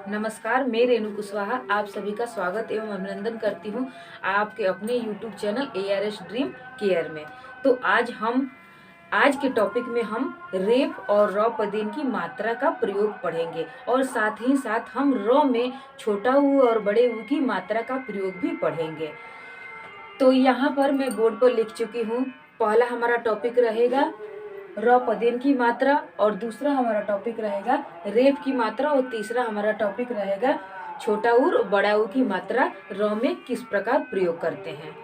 नमस्कार, मैं रेणु कुशवाहा आप सभी का स्वागत एवं अभिनंदन करती हूँ आपके अपने YouTube channel ARS dream care में। तो आज के टॉपिक में हम रेप और रॉ पदेन की मात्रा का प्रयोग पढ़ेंगे और साथ ही साथ हम रॉ में छोटा ऊ और बड़े ऊ की मात्रा का प्रयोग भी पढ़ेंगे। तो यहाँ पर मैं बोर्ड पर लिख चुकी हूँ। पहला हमारा टॉपिक रहेगा रॉ पदेन की मात्रा और दूसरा हमारा टॉपिक रहेगा रेप की मात्रा और तीसरा हमारा टॉपिक रहेगा छोटा ऊ और बड़ा ऊ की मात्रा रॉ में किस प्रकार प्रयोग करते हैं।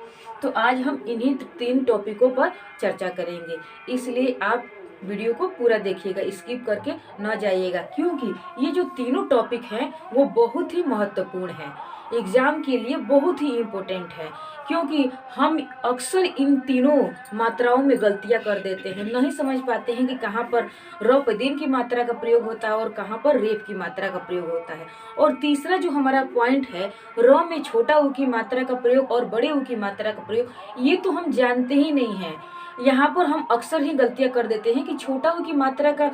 तो आज हम इन्हीं 3 टॉपिकों पर चर्चा करेंगे, इसलिए आप वीडियो को पूरा देखिएगा, स्किप करके न जाइएगा, क्योंकि ये जो तीनों टॉपिक हैं वो बहुत ही महत्वपूर्ण हैं, एग्जाम के लिए बहुत ही इम्पोर्टेंट है। क्योंकि हम अक्सर इन तीनों मात्राओं में गलतियां कर देते हैं, नहीं समझ पाते हैं कि कहाँ पर रॉ पदेन की मात्रा का प्रयोग होता है और कहाँ पर रेप की मात्रा का प्रयोग होता है। और तीसरा जो हमारा पॉइंट है, रॉ में छोटा ऊ की मात्रा का प्रयोग और बड़े ऊ की मात्रा का प्रयोग, ये तो हम जानते ही नहीं हैं। यहाँ पर हम अक्सर ही गलतियां कर देते हैं कि छोटा ऊ की मात्रा का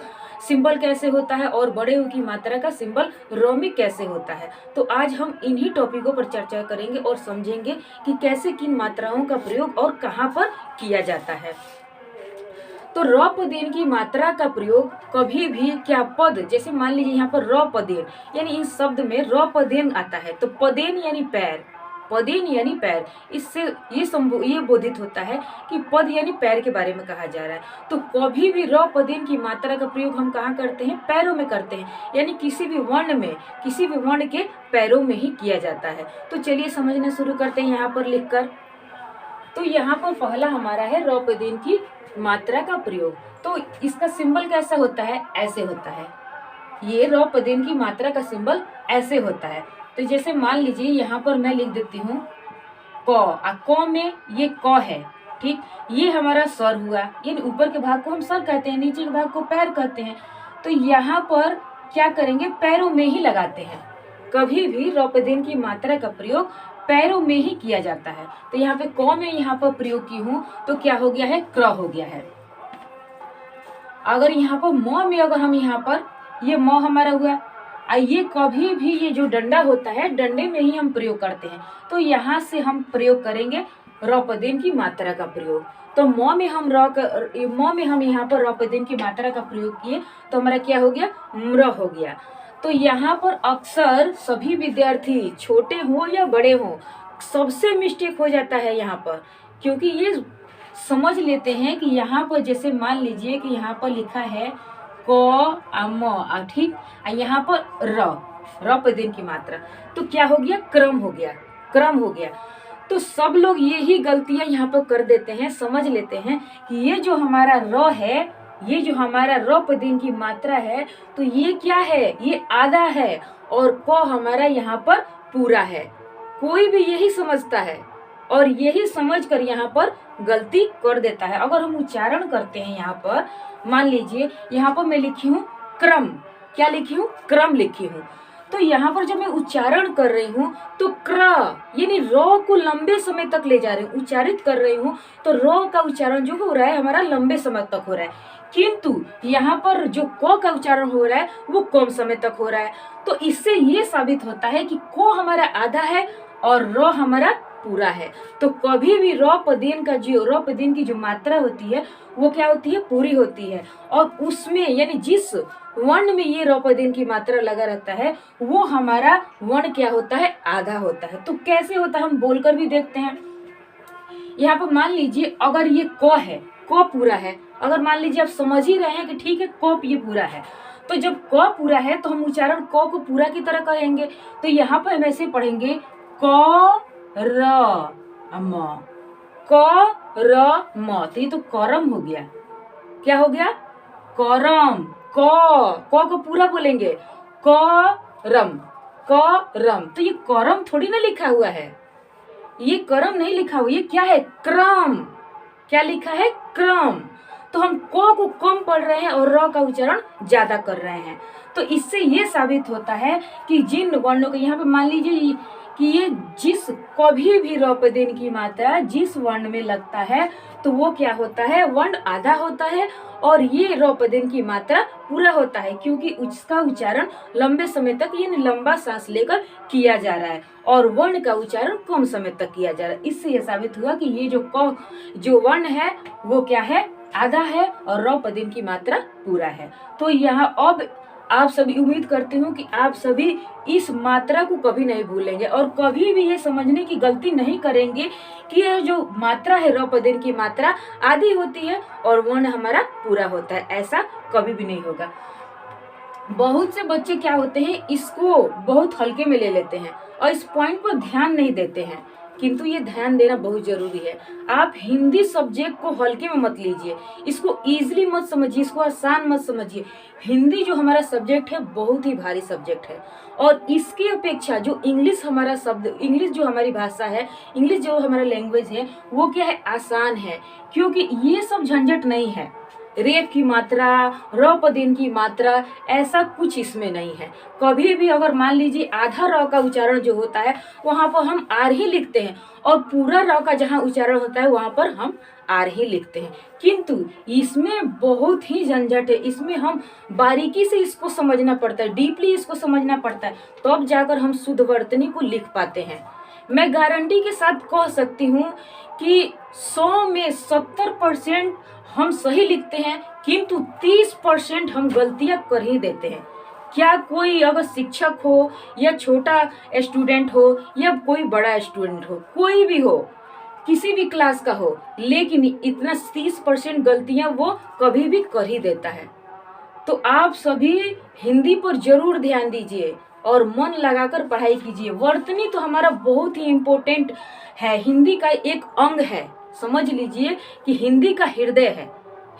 सिंबल कैसे होता है और बड़े ऊ की मात्रा का सिंबल रॉ में कैसे होता है। तो आज हम इन्हीं टॉपिकों पर चर्चा करेंगे और समझेंगे कि कैसे किन मात्राओं का प्रयोग और कहाँ पर किया जाता है। तो रॉ पदेन की मात्रा का प्रयोग कभी भी क्या पद, जैसे मान लीजिए यहाँ पर रॉ पदेन यानी इस शब्द में रॉ पदेन आता है, तो पदेन यानी पैर, पदेन यानी पैर, इससे ये बोधित होता है कि पद यानी पैर के बारे में कहा जा रहा है। तो कभी भी रॉ पदेन की मात्रा का प्रयोग हम कहाँ करते हैं? पैरों में करते हैं, यानी किसी भी वर्ण के पैरों में ही किया जाता है। तो चलिए समझना शुरू करते हैं यहाँ पर लिखकर। तो यहाँ पर पहला हमारा है रॉ पदेन की मात्रा का प्रयोग। तो इसका सिंबल कैसा होता है? ऐसे होता है। ये रॉ पदेन की मात्रा का सिंबल ऐसे होता है। तो जैसे मान लीजिए यहाँ पर मैं लिख देती हूँ क में ये क है, ठीक, ये हमारा सर हुआ, यानी ऊपर के भाग को हम सर कहते हैं, नीचे के भाग को पैर कहते हैं। तो यहाँ पर क्या करेंगे? पैरों में ही लगाते हैं। कभी भी रॉ पदेन की मात्रा का प्रयोग पैरों में ही किया जाता है। तो यहाँ पे क में यहाँ पर प्रयोग की हूँ तो क्या हो गया है? क्र हो गया है। अगर यहाँ पर म में अगर हम यहाँ पर ये म हमारा हुआ, ये कभी भी ये जो डंडा होता है डंडे में ही हम प्रयोग करते हैं। तो यहाँ से हम प्रयोग करेंगे रॉ पदेन की मात्रा का प्रयोग। तो म में हम यहाँ पर रॉ पदेन की मात्रा का प्रयोग किए तो हमारा क्या हो गया? म्र हो गया। तो यहाँ पर अक्सर सभी विद्यार्थी छोटे हो या बड़े हो सबसे मिस्टेक हो जाता है यहाँ पर, क्योंकि ये समझ लेते हैं कि यहाँ पर जैसे मान लीजिए कि यहाँ पर लिखा है क म, ठीक, यहाँ पर रॉ पदेन की मात्रा, तो क्या हो गया? क्रम हो गया। तो सब लोग यही गलतियां यहाँ पर कर देते हैं, समझ लेते हैं कि ये जो हमारा रॉ है, ये जो हमारा रॉ पदेन की मात्रा है, तो ये क्या है? ये आधा है और क हमारा यहाँ पर पूरा है। कोई भी यही समझता है और यही समझकर यहाँ पर गलती कर देता है। अगर हम उच्चारण करते हैं यहाँ पर, मान लीजिए यहाँ पर मैं लिखी हूँ क्रम, क्या लिखी हूँ? क्रम लिखी हूँ। तो यहाँ पर जब मैं उच्चारण कर रही हूँ तो क्र यानी रॉ को लंबे समय तक ले जा रही हूँ, उच्चारित कर रही हूँ, तो रॉ का उच्चारण जो हो रहा है हमारा लंबे समय तक हो रहा है, किंतु यहाँ पर जो क का उच्चारण हो रहा है वो कम समय तक हो रहा है। तो इससे ये साबित होता है कि क हमारा आधा है और रॉ हमारा पूरा है। तो कभी भी रॉ पदेन की जो मात्रा होती है वो क्या होती है? पूरी होती है। और उसमें यानी जिस वर्ण में ये रॉ पदेन की मात्रा लगा रहता है वो हमारा वर्ण क्या होता है? आधा होता है। तो कैसे होता है हम बोलकर भी देखते हैं। यहाँ पर मान लीजिए अगर ये क है, क पूरा है, अगर मान लीजिए आप समझ ही रहे हैं कि ठीक है क ये पूरा है, तो जब क पूरा है तो हम उच्चारण क को पूरा की तरह करेंगे। तो यहाँ पर हम ऐसे पढ़ेंगे क र म, क र म, तो ये तो करम हो गया। क्या हो गया? करम। क को पूरा बोलेंगे करम, करम। तो ये करम थोड़ी ना लिखा हुआ है, ये करम नहीं लिखा हुआ, ये क्या है? क्रम। क्या लिखा है? क्रम। तो हम क को कम पढ़ रहे हैं और र का उच्चारण ज्यादा कर रहे हैं। तो इससे ये साबित होता है कि जिन वर्णों को यहाँ पे मान लीजिए कि ये जिस कभी भी रौपदीन की मात्रा जिस वर्ण में लगता है तो वो क्या होता है, वर्ण आधा होता है, और ये रौपदीन की मात्रा पूरा होता है, क्योंकि उसका उच्चारण लंबे समय तक यानी लंबा सांस लेकर किया जा रहा है और वर्ण का उच्चारण कम समय तक किया जा रहा है। इससे यह साबित हुआ कि ये जो वर्ण है वो क्या है, आधा है, और रौपदीन की मात्रा पूरा है। तो यहाँ अब आप सभी, उम्मीद करती हूँ कि आप सभी इस मात्रा को कभी नहीं भूलेंगे और कभी भी ये समझने की गलती नहीं करेंगे कि ये जो मात्रा है रौपदीन की मात्रा आधी होती है और वर्ण हमारा पूरा होता है, ऐसा कभी भी नहीं होगा। बहुत से बच्चे क्या होते हैं, इसको बहुत हल्के में ले लेते हैं और इस पॉइंट पर ध्यान नहीं देते हैं, किंतु ये ध्यान देना बहुत जरूरी है। आप हिंदी सब्जेक्ट को हल्के में मत लीजिए, इसको इजीली मत समझिए, इसको आसान मत समझिए। हिंदी जो हमारा सब्जेक्ट है बहुत ही भारी सब्जेक्ट है, और इसकी अपेक्षा जो इंग्लिश हमारा शब्द, इंग्लिश जो हमारी भाषा है, इंग्लिश जो हमारा लैंग्वेज है, वो क्या है, आसान है, क्योंकि ये सब झंझट नहीं है। रेप की मात्रा, रौपदीन की मात्रा, ऐसा कुछ इसमें नहीं है। कभी भी अगर मान लीजिए आधा रौ का उच्चारण जो होता है वहाँ पर हम आर ही लिखते हैं, और पूरा रौ का जहाँ उच्चारण होता है वहाँ पर हम आर ही लिखते हैं, किंतु इसमें बहुत ही झंझट है। इसमें हम बारीकी से इसको समझना पड़ता है, डीपली इसको समझना पड़ता है, तो अब जाकर हम शुद्ध वर्तनी को लिख पाते हैं। मैं गारंटी के साथ कह सकती हूँ कि 100 में 70% हम सही लिखते हैं, किंतु 30% हम गलतियां कर ही देते हैं। क्या कोई अगर शिक्षक हो या छोटा स्टूडेंट हो या कोई बड़ा स्टूडेंट हो, कोई भी हो, किसी भी क्लास का हो, लेकिन इतना 30% गलतियां वो कभी भी कर ही देता है। तो आप सभी हिंदी पर जरूर ध्यान दीजिए और मन लगाकर पढ़ाई कीजिए। वर्तनी तो हमारा बहुत ही इम्पोर्टेंट है, हिंदी का एक अंग है। समझ लीजिए कि हिंदी का हृदय है,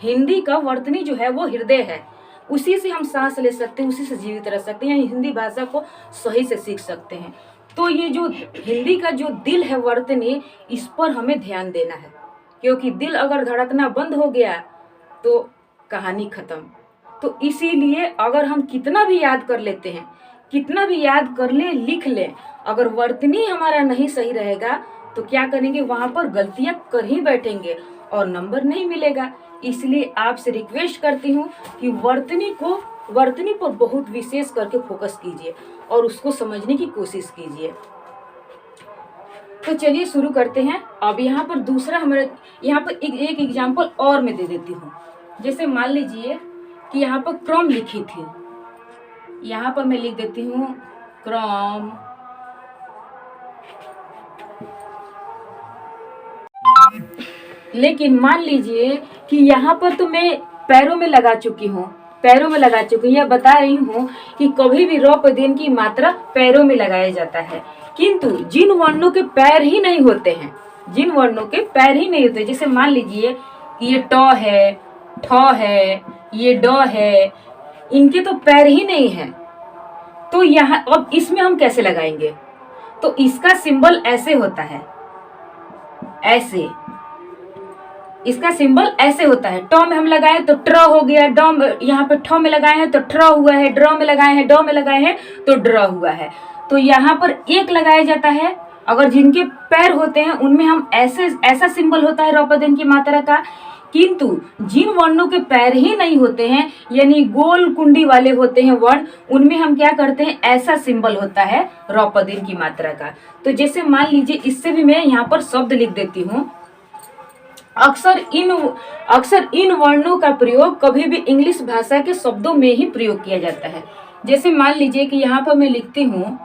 हिंदी का वर्तनी जो है वो हृदय है, उसी से हम सांस ले सकते हैं, उसी से जीवित रह सकते हैं, हिंदी भाषा को सही से सीख सकते हैं। तो ये जो हिंदी का जो दिल है वर्तनी, इस पर हमें ध्यान देना है, क्योंकि दिल अगर धड़कना बंद हो गया तो कहानी खत्म। तो इसीलिए अगर हम कितना भी याद कर लेते हैं, कितना भी याद कर ले, लिख लें, अगर वर्तनी हमारा नहीं सही रहेगा तो क्या करेंगे, वहां पर गलतियां कर ही बैठेंगे और नंबर नहीं मिलेगा। इसलिए आपसे रिक्वेस्ट करती हूँ कि वर्तनी पर बहुत विशेष करके फोकस कीजिए और उसको समझने की कोशिश कीजिए। तो चलिए शुरू करते हैं। अब यहाँ पर दूसरा हमारे यहाँ पर एक एग्जाम्पल और मैं दे देती हूँ। जैसे मान लीजिए कि यहाँ पर क्रम लिखी थी, यहाँ पर मैं लिख देती हूँ क्रम, लेकिन मान लीजिए कि यहाँ पर तो मैं पैरों में लगा चुकी हूँ, यह बता रही हूँ कि कभी भी रौपदीन की मात्रा पैरों में लगाया जाता है, किंतु जिन वर्णों के पैर ही नहीं होते हैं, जैसे मान लीजिए ये ट है, ठ है, ये ड है, इनके तो पैर ही नहीं है। तो यहाँ अब इसमें हम कैसे लगाएंगे, तो इसका सिंबल ऐसे होता है, ऐसे इसका सिंबल ऐसे होता है। ट में हम लगाए तो ट्र हो गया, ड यहाँ पे ठ में लगाए हैं तो ट्र हुआ है, ड्र में लगाए हैं, ड में लगाए हैं तो ड्र हुआ है। तो यहाँ पर एक लगाया जाता है, अगर जिनके पैर होते हैं उनमें हम ऐसा सिंबल होता है रौपदीन की मात्रा का, किंतु जिन वर्णों के पैर ही नहीं होते हैं, यानी गोल कुंडी वाले होते हैं वर्ण, उनमें हम क्या करते हैं, ऐसा सिंबल होता है रौपदीन की मात्रा का। तो जैसे मान लीजिए, इससे भी मैं यहाँ पर शब्द लिख देती हूँ। अक्सर इन वर्णों का प्रयोग कभी भी इंग्लिश भाषा के शब्दों में ही प्रयोग किया जाता है। जैसे मान लीजिए कि यहाँ पर मैं लिखती हूँ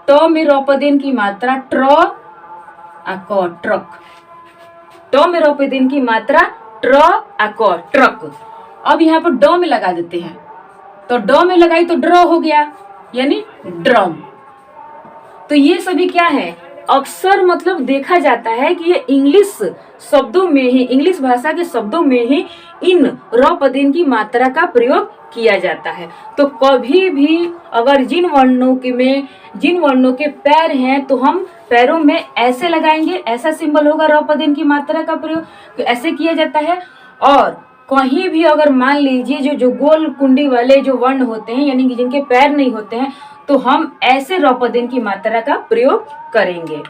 ट में रौपदीन की मात्रा ट्र आ क, ट्रक। ट में रौपदीन की मात्रा ट्र आ क, ट्रक। अब यहाँ पर ड में लगा देते हैं, तो ड में लगाई तो ड्र हो गया, यानी ड्रम। तो ये सभी क्या है, अक्सर मतलब देखा जाता है कि ये इंग्लिश शब्दों में ही, इंग्लिश भाषा के शब्दों में ही इन रौपदीन की मात्रा का प्रयोग किया जाता है। तो कभी भी अगर जिन वर्णों के पैर हैं तो हम पैरों में ऐसे लगाएंगे, ऐसा सिंबल होगा रौपदीन की मात्रा का प्रयोग, तो ऐसे किया जाता है। और कहीं भी अगर मान लीजिए जो गोल कुंडी वाले जो वर्ण होते हैं, यानी कि जिनके पैर नहीं होते हैं, तो हम ऐसे रौपदीन की मात्रा का प्रयोग करेंगे।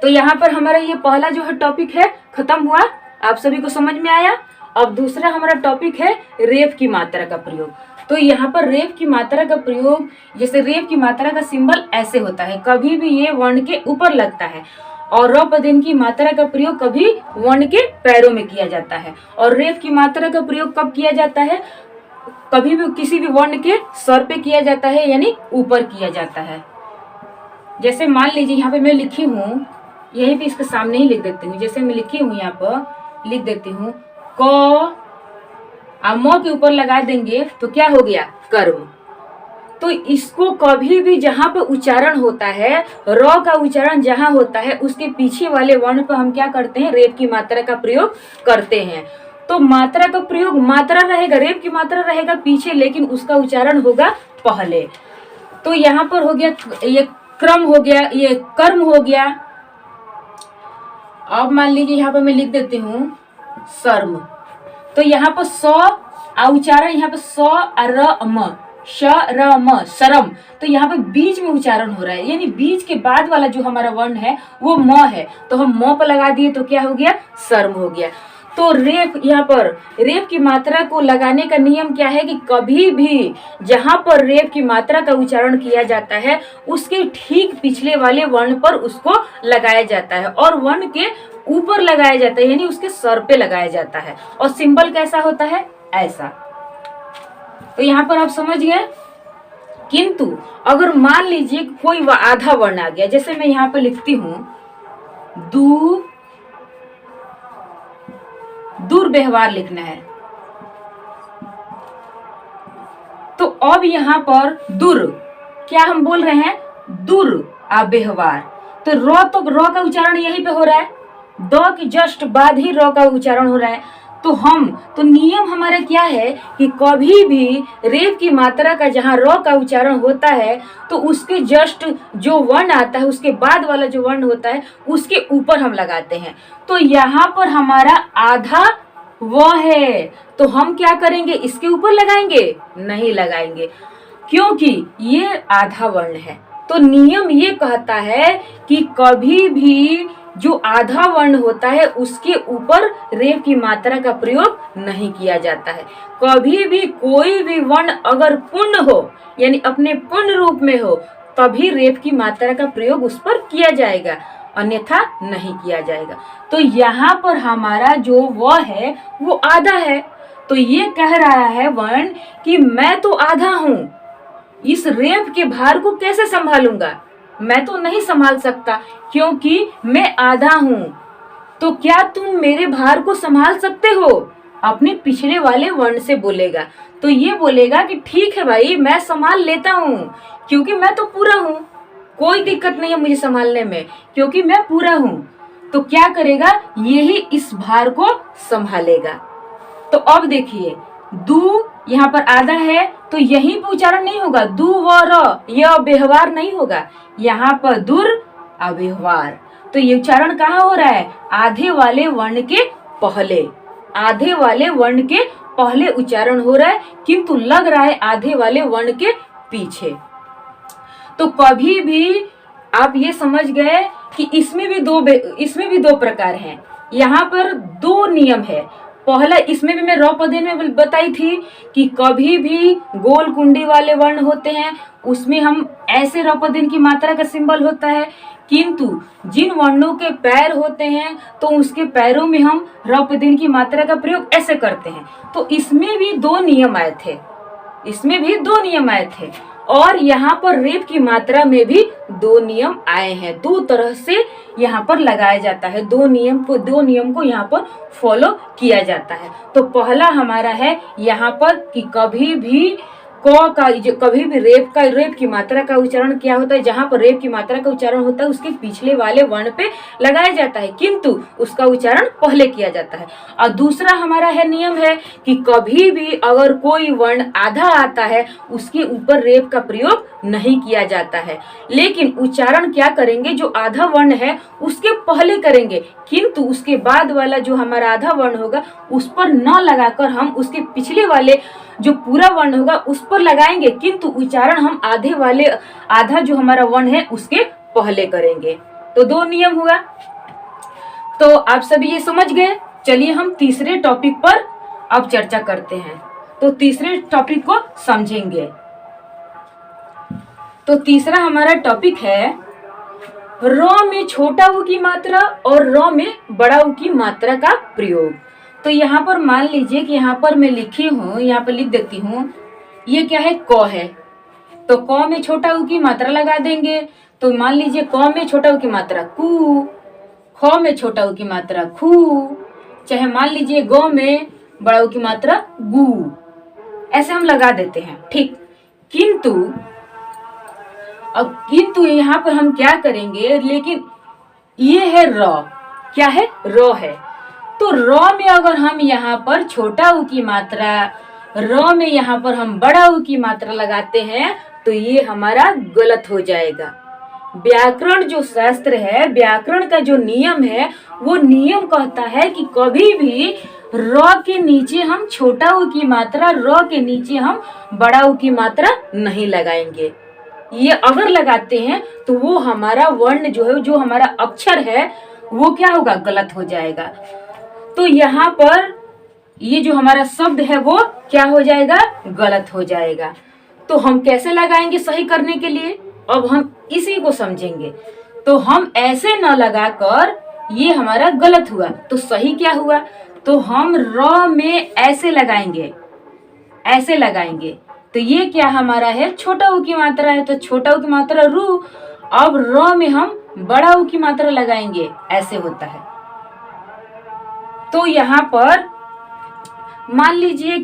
तो यहाँ पर हमारा ये पहला जो है टॉपिक है खत्म हुआ, आप सभी को समझ में आया। अब दूसरा हमारा टॉपिक है रेफ की मात्रा का प्रयोग। तो यहाँ पर रेफ की मात्रा का प्रयोग, जैसे रेफ की मात्रा का सिंबल ऐसे होता है, कभी भी ये वर्ण के ऊपर लगता है, और रौपदीन की मात्रा का प्रयोग कभी वर्ण के पैरों में किया जाता है। और रेफ की मात्रा का प्रयोग कब किया जाता है? कभी भी किसी भी वर्ण के सर पे किया जाता है, यानी ऊपर किया जाता है। जैसे मान लीजिए यहाँ पे मैं लिखी हूँ, यहीं पे इसके सामने ही लिख देती हूँ। जैसे मैं लिखी हूँ, यहाँ पर लिख देती हूँ क, म के ऊपर लगा देंगे तो क्या हो गया? कर्म। तो इसको कभी भी जहां पे उच्चारण होता है, र का उच्चारण जहां होता है, उसके पीछे वाले वर्ण पर हम क्या करते हैं? रेफ की मात्रा का प्रयोग करते हैं। तो मात्रा का प्रयोग, मात्रा रहेगा, रेफ की मात्रा रहेगा पीछे, लेकिन उसका उच्चारण होगा पहले। तो यहाँ पर हो गया ये क्रम हो गया, ये कर्म हो गया। अब मान लीजिए यहाँ पर मैं लिख देती हूँ शर्म। तो यहाँ पर स उच्चारण, यहाँ पर स र म, श र म, शरम। तो यहाँ पे बीच में उच्चारण हो रहा है, यानी बीच के बाद वाला जो हमारा वर्ण है वो म है, तो हम म पर लगा दिए तो क्या हो गया? शर्म हो गया। तो रेफ, यहाँ पर रेफ की मात्रा को लगाने का नियम क्या है कि कभी भी जहां पर रेफ की मात्रा का उच्चारण किया जाता है, उसके ठीक पिछले वाले वर्ण पर उसको लगाया जाता है, और वर्ण के ऊपर लगाया जाता है, यानी उसके सर पे लगाया जाता है। और सिंबल कैसा होता है? ऐसा। तो यहाँ पर आप समझ गए। किंतु अगर मान लीजिए कोई आधा वर्ण आ गया, जैसे मैं यहाँ पर लिखती हूँ दुर्व्यवहार लिखना है, तो अब यहाँ पर दुर, क्या हम बोल रहे हैं? दुर्व्यवहार। तो र का उच्चारण यहीं पे हो रहा है, द के जस्ट बाद ही र का उच्चारण हो रहा है। तो नियम हमारा क्या है कि कभी भी रेफ की मात्रा का जहां र का उच्चारण होता है, तो उसके जस्ट जो वर्ण आता है, उसके बाद वाला जो वर्ण होता है, उसके ऊपर हम लगाते हैं। तो यहाँ पर हमारा आधा व है, तो हम क्या करेंगे? इसके ऊपर लगाएंगे? नहीं लगाएंगे, क्योंकि ये आधा वर्ण है। तो नियम ये कहता है कि कभी भी जो आधा वर्ण होता है उसके ऊपर रेफ की मात्रा का प्रयोग नहीं किया जाता है। कभी भी कोई भी वर्ण अगर पूर्ण हो, यानी अपने पूर्ण रूप में हो, तभी रेफ की मात्रा का प्रयोग उस पर किया जाएगा, अन्यथा नहीं किया जाएगा। तो यहाँ पर हमारा जो व है वो आधा है, तो ये कह रहा है वर्ण कि मैं तो आधा हूँ, इस रेफ के भार को कैसे संभालूंगा? मैं तो नहीं संभाल सकता, क्योंकि मैं आधा हूँ। तो क्या तुम मेरे भार को संभाल सकते हो? अपने पिछले वाले वर्ण से बोलेगा। तो ये बोलेगा कि ठीक है भाई, मैं संभाल लेता हूँ, क्योंकि मैं तो पूरा हूँ, कोई दिक्कत नहीं है मुझे संभालने में, क्योंकि मैं पूरा हूँ। तो क्या करेगा? यही इस भार को संभालेगा। तो अब देखिए, दू यहाँ पर आधा है, तो यहीं पर उच्चारण नहीं होगा, दू व र, यह व्यवहार नहीं होगा, यहाँ पर दुर्व्यवहार। तो ये उच्चारण कहाँ हो रहा है? आधे वाले वर्ण के पहले, आधे वाले वर्ण के पहले उच्चारण हो रहा है, किंतु लग रहा है आधे वाले वर्ण के पीछे। तो कभी भी आप ये समझ गए कि इसमें भी दो प्रकार हैं। यहाँ पर दो नियम है। पहला, इसमें भी मैं रौपदीन में बताई थी कि कभी भी गोल कुंडी वाले वर्ण होते हैं, उसमें हम ऐसे रौपदीन की मात्रा का सिंबल होता है, किंतु जिन वर्णों के पैर होते हैं तो उसके पैरों में हम रौपदीन की मात्रा का प्रयोग ऐसे करते हैं। तो इसमें भी दो नियम आए थे, और यहाँ पर रेफ की मात्रा में भी दो नियम आए हैं। दो तरह से यहाँ पर लगाया जाता है, दो नियम को यहाँ पर फॉलो किया जाता है। तो पहला हमारा है यहाँ पर कि कभी भी रेफ की मात्रा का उच्चारण क्या होता है? जहाँ पर रेफ की मात्रा का उच्चारण होता है उसके पिछले वाले वर्ण पे लगाया जाता है, किंतु उसका उच्चारण पहले किया जाता है। और दूसरा हमारा है नियम है कि कभी भी अगर कोई वर्ण आधा आता है, उसके ऊपर रेफ का प्रयोग नहीं किया जाता है, लेकिन उच्चारण क्या करेंगे? जो आधा वर्ण है उसके पहले करेंगे, किंतु उसके बाद वाला जो हमारा आधा वर्ण होगा उस पर न लगाकर हम उसके पिछले वाले जो पूरा वर्ण होगा उस पर लगाएंगे, किंतु उच्चारण हम आधा जो हमारा वर्ण है उसके पहले करेंगे। तो 2 नियम हुआ। तो आप सभी ये समझ गए। चलिए हम तीसरे टॉपिक पर अब चर्चा करते हैं। तो तीसरे टॉपिक को समझेंगे। तो तीसरा हमारा टॉपिक है र में छोटा ऊ की मात्रा और र में बड़ा ऊ की मात्रा का प्रयोग। तो यहाँ पर मान लीजिए कि यहाँ पर मैं लिखी हूँ, यहाँ पर लिख देती हूँ, ये क्या है, क है। तो क में छोटा ऊ की मात्रा लगा देंगे। तो मान लीजिए क में छोटा ऊ की मात्रा कु, ख में छोटा ऊ की मात्रा खू, चाहे मान लीजिए ग में बड़ा ऊ की मात्रा गु, ऐसे हम लगा देते हैं। ठीक, किंतु यहाँ पर हम क्या करेंगे, लेकिन ये है र, क्या है, र है। तो र में अगर हम यहाँ पर छोटा ऊ की मात्रा, र में यहाँ पर हम बड़ा ऊ की मात्रा लगाते हैं तो ये हमारा गलत हो जाएगा। व्याकरण जो शास्त्र है, व्याकरण का जो नियम है, वो नियम कहता है कि कभी भी र के नीचे हम छोटा ऊ की मात्रा, र के नीचे हम बड़ा ऊ की मात्रा नहीं लगाएंगे। ये अगर लगाते हैं तो वो हमारा वर्ण जो है, जो हमारा अक्षर है, वो क्या होगा, गलत हो जाएगा। तो यहाँ पर ये जो हमारा शब्द है वो क्या हो जाएगा, गलत हो जाएगा। तो हम कैसे लगाएंगे सही करने के लिए, अब हम इसी को समझेंगे। तो हम ऐसे न लगाकर, ये हमारा गलत हुआ, तो सही क्या हुआ, तो हम र में ऐसे लगाएंगे, ऐसे लगाएंगे। तो ये क्या हमारा है, छोटा ऊ की मात्रा है, तो छोटा ऊ की मात्रा रू। अब र में हम बड़ा ऊ की मात्रा लगाएंगे, ऐसे होता है। तो यहाँ पर मान लीजिए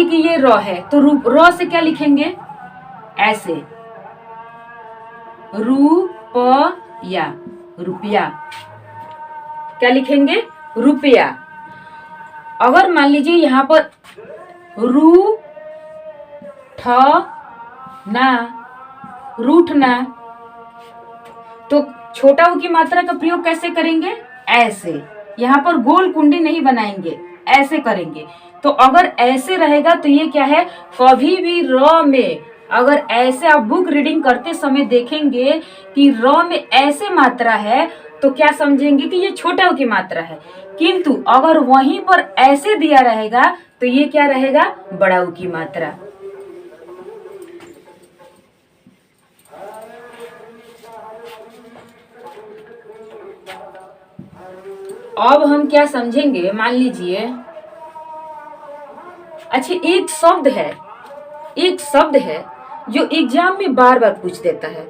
कि ये र है, तो र से क्या लिखेंगे, ऐसे, रुपया, रुपया, क्या लिखेंगे, रुपया। अगर मान लीजिए यहाँ पर रूठना, तो छोटा ऊ की मात्रा का प्रयोग कैसे करेंगे, ऐसे। यहाँ पर गोल कुंडी नहीं बनाएंगे, ऐसे करेंगे। तो अगर ऐसे रहेगा तो ये क्या है, कभी भी र में, अगर ऐसे आप बुक रीडिंग करते समय देखेंगे कि र में ऐसे मात्रा है तो क्या समझेंगे कि ये छोटा ऊ की मात्रा है। किंतु अगर वहीं पर ऐसे दिया रहेगा तो ये क्या रहेगा, बड़ा ऊ की मात्रा। अब हम क्या समझेंगे, मान लीजिए, अच्छा एक शब्द है जो एग्जाम में बार बार पूछ देता है,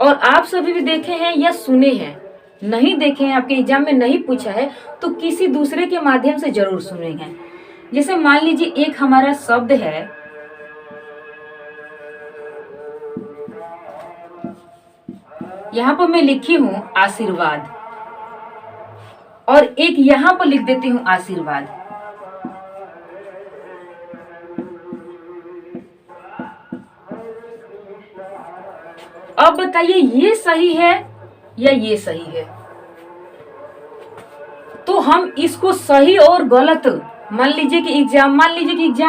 और आप सभी भी देखे हैं या सुने हैं, नहीं देखे हैं, आपके एग्जाम में नहीं पूछा है तो किसी दूसरे के माध्यम से जरूर सुने हैं। जैसे मान लीजिए एक हमारा शब्द है, यहाँ पर मैं लिखी हूं आशीर्वाद, और एक यहाँ पर लिख देती हूं आशीर्वाद। अब बताइए ये सही है या ये सही है। तो हम इसको सही और गलत, मान लीजिए कि एग्जाम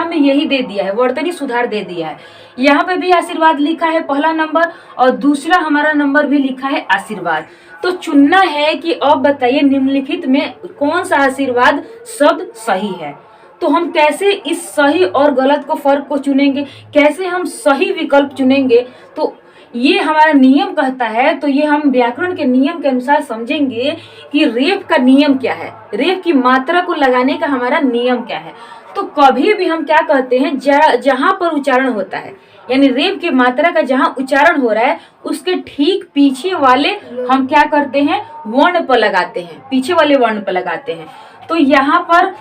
में यही दे दिया है, वर्तनी सुधार दे दिया है, यहाँ पे भी आशीर्वाद लिखा है पहला नंबर, और दूसरा हमारा नंबर भी लिखा है आशीर्वाद। तो चुनना है कि अब बताइए निम्नलिखित में कौन सा आशीर्वाद शब्द सही है। तो हम कैसे इस सही और गलत को फर्क को चुनेंगे, कैसे हम सही विकल्प चुनेंगे। तो ये हमारा नियम कहता है, तो ये हम व्याकरण के नियम के अनुसार समझेंगे कि रेफ का नियम क्या है, रेफ की मात्रा को लगाने का हमारा नियम क्या है। तो कभी भी हम क्या कहते हैं, जहां पर उच्चारण होता है, यानी रेफ की मात्रा का जहां उच्चारण हो रहा है उसके ठीक पीछे वाले हम क्या करते हैं, वर्ण पर लगाते हैं, पीछे वाले वर्ण पर लगाते हैं। तो यहाँ पर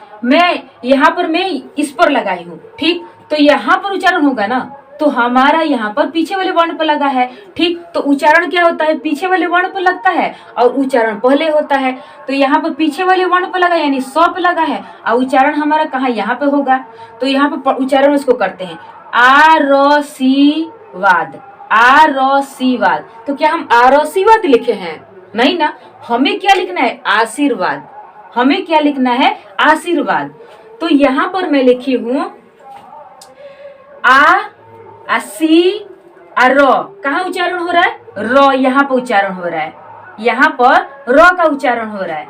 मैं इस पर लगाई हूँ, ठीक, तो यहाँ पर उच्चारण होगा ना, तो हमारा यहाँ पर पीछे वाले वर्ण पर लगा है, ठीक। तो उच्चारण क्या होता है, पीछे वाले वर्ण पर लगता है और उच्चारण पहले होता है। तो यहाँ पर पीछे वाले वर्ण पर लगा यानी स पे लगा है, और उच्चारण हमारा कहाँ, यहाँ पे होगा। तो यहाँ पर उच्चारण उसको करते हैं आरसीवाद, आरसीवाद। तो क्या हम आरसीवाद लिखे हैं, नहीं ना, हमें क्या लिखना है, आशीर्वाद, हमें क्या लिखना है, आशीर्वाद। तो यहाँ पर मैं लिखी हूं आ सी आ र, कहाँ उच्चारण हो रहा है? र, यहाँ पर उच्चारण हो रहा है, यहाँ पर र का उच्चारण हो रहा है,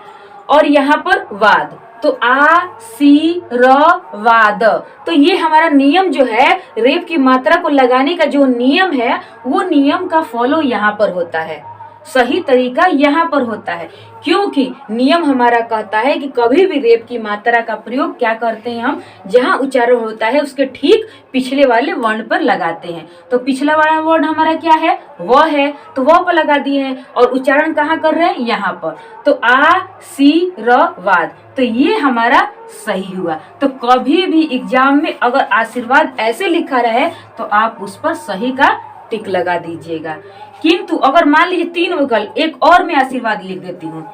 और यहाँ पर वाद, तो आ सी र वाद। तो ये हमारा नियम जो है, रेफ की मात्रा को लगाने का जो नियम है, वो नियम का फॉलो यहाँ पर होता है, सही तरीका यहाँ पर होता है, क्योंकि नियम हमारा कहता है कि कभी भी रेफ की मात्रा का प्रयोग क्या करते हैं हम, जहाँ उच्चारण होता है उसके ठीक पिछले वाले वर्ण पर लगाते हैं। तो पिछला वाला वर्ण हमारा क्या है? व है, तो व पर लगा दिए हैं, और उच्चारण कहाँ कर रहे हैं? यहाँ पर। तो आ सी र वाद, तो ये हमारा सही हुआ। तो कभी भी एग्जाम में अगर आशीर्वाद ऐसे लिखा रहे तो आप उस पर सही का टिक लगा दीजिएगा। किंतु अगर मान लीजिए 3 विकल्प, एक और मैं आशीर्वाद लिख देती हूँ,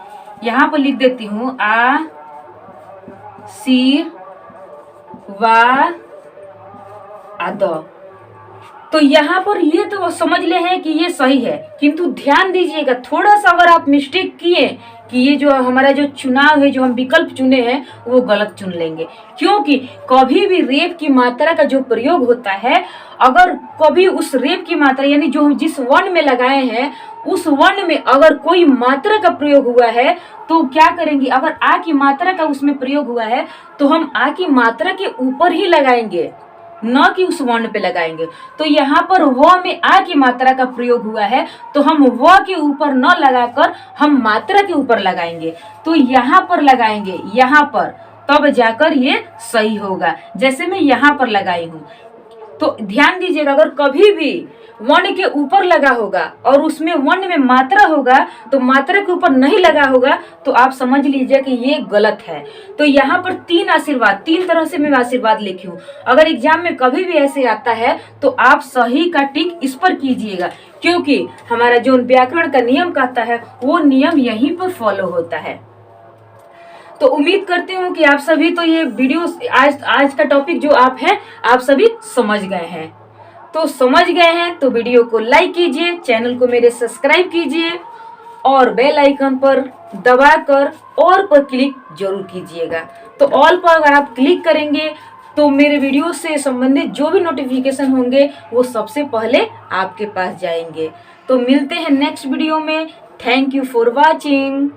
यहाँ पर लिख देती हूँ आ सी वा आद, तो यहाँ पर ये तो समझ ले हैं कि ये सही है, किंतु ध्यान दीजिएगा थोड़ा सा अगर आप मिस्टेक किए कि ये जो हमारा जो चुनाव है, जो हम विकल्प चुने हैं, वो गलत चुन लेंगे। क्योंकि कभी भी रेफ की मात्रा का जो प्रयोग होता है, अगर कभी उस रेफ की मात्रा यानी जो हम जिस वर्ण में लगाए हैं उस वर्ण में अगर कोई मात्रा का प्रयोग हुआ है तो क्या करेंगे? अगर आ की मात्रा का उसमें प्रयोग हुआ है तो हम आ की मात्रा के ऊपर ही लगाएंगे, न कि उस वर्ण पे लगाएंगे। तो यहाँ पर व में आ की मात्रा का प्रयोग हुआ है तो हम व के ऊपर न लगाकर हम मात्रा के ऊपर लगाएंगे, तो यहाँ पर लगाएंगे, यहाँ पर, तब जाकर ये सही होगा। जैसे मैं यहाँ पर लगाई हूँ, तो ध्यान दीजिएगा अगर कभी भी वर्ण के ऊपर लगा होगा और उसमें वर्ण में मात्रा होगा तो मात्रा के ऊपर नहीं लगा होगा तो आप समझ लीजिए कि ये गलत है। तो यहाँ पर 3 आशीर्वाद, 3 तरह से मैं आशीर्वाद लिखी हूँ। अगर एग्जाम में कभी भी ऐसे आता है तो आप सही का टिक इस पर कीजिएगा, क्योंकि हमारा जो व्याकरण का नियम कहता है वो नियम यहीं पर फॉलो होता है। तो उम्मीद करती हूँ कि आप सभी तो ये वीडियो आज का टॉपिक जो आप है आप सभी समझ गए हैं। तो समझ गए हैं तो वीडियो को लाइक कीजिए, चैनल को मेरे सब्सक्राइब कीजिए और बेल आइकन पर दबाकर ऑल पर क्लिक जरूर कीजिएगा। तो ऑल पर अगर आप क्लिक करेंगे तो मेरे वीडियो से संबंधित जो भी नोटिफिकेशन होंगे वो सबसे पहले आपके पास जाएंगे। तो मिलते हैं नेक्स्ट वीडियो में। Thank you for watching.